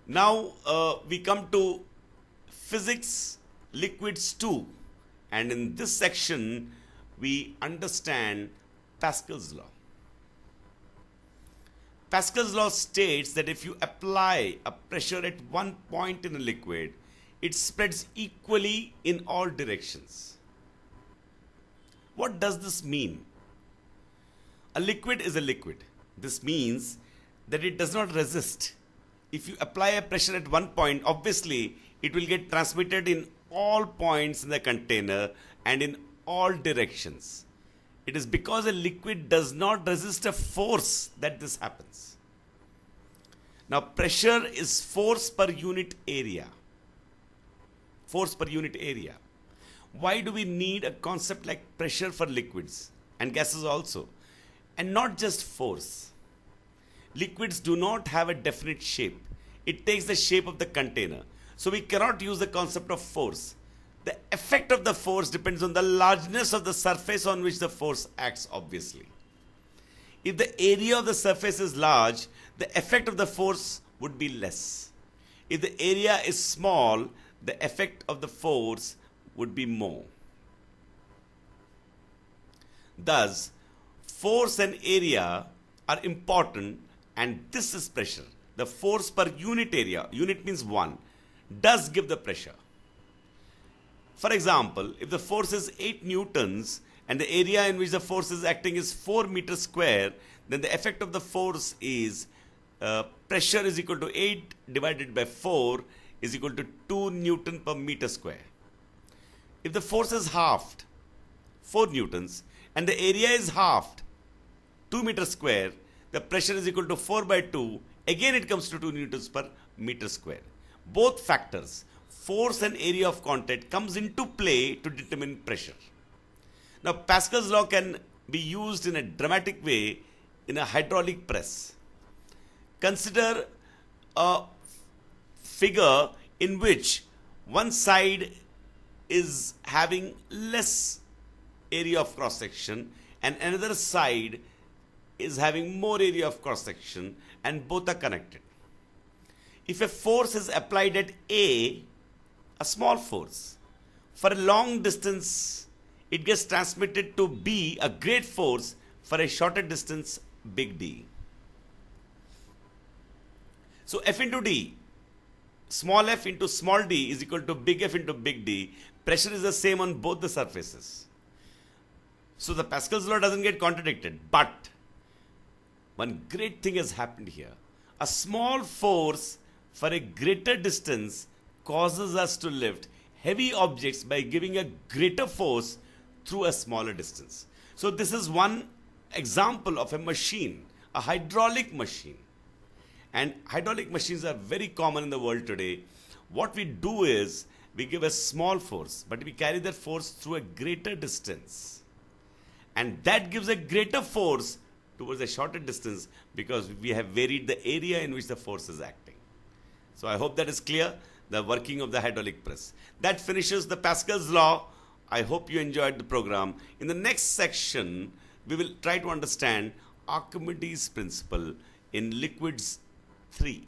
Now we come to physics liquids 2, and in this section we understand Pascal's law. Pascal's law states that if you apply a pressure at one point in a liquid, it spreads equally in all directions. What does this mean? A liquid is a liquid. This means that it does not resist. If you apply a pressure at one point, obviously it will get transmitted in all points in the container and in all directions. It is because a liquid does not resist a force that this happens. Now, pressure is force per unit area. Force per unit area. Why do we need a concept like pressure for liquids and gases also? And not just force. Liquids do not have a definite shape. It takes the shape of the container. So we cannot use the concept of force. The effect of the force depends on the largeness of the surface on which the force acts, obviously. If the area of the surface is large, the effect of the force would be less. If the area is small, the effect of the force would be more. Thus, force and area are important, and this is pressure. The force per unit area, unit means one, does give the pressure. For example, if the force is 8 newtons and the area in which the force is acting is 4 meters square, then the effect of the force is pressure is equal to 8 divided by 4 is equal to 2 newton per meter square. If the force is halved, 4 newtons, and the area is halved, 2 meters square, the pressure is equal to 4 by 2, again it comes to 2 newtons per meter square. Both factors, force and area of contact, comes into play to determine pressure. Now, Pascal's law can be used in a dramatic way in a hydraulic press. Consider a figure in which one side is having less area of cross section and another side is having more area of cross section, and both are connected. If a force is applied at A, a small force, for a long distance it gets transmitted to B, a great force, for a shorter distance, big D. So F into D, small f into small d is equal to big F into big D. Pressure is the same on both the surfaces. So the Pascal's law doesn't get contradicted. But one great thing has happened here. A small force for a greater distance causes us to lift heavy objects by giving a greater force through a smaller distance. So this is one example of a machine, a hydraulic machine. And hydraulic machines are very common in the world today. What we do is we give a small force, but we carry that force through a greater distance. And that gives a greater force towards a shorter distance because we have varied the area in which the force is acting. So I hope that is clear, the working of the hydraulic press. That finishes the Pascal's law. I hope you enjoyed the program. In the next section, we will try to understand Archimedes' principle in liquids 3.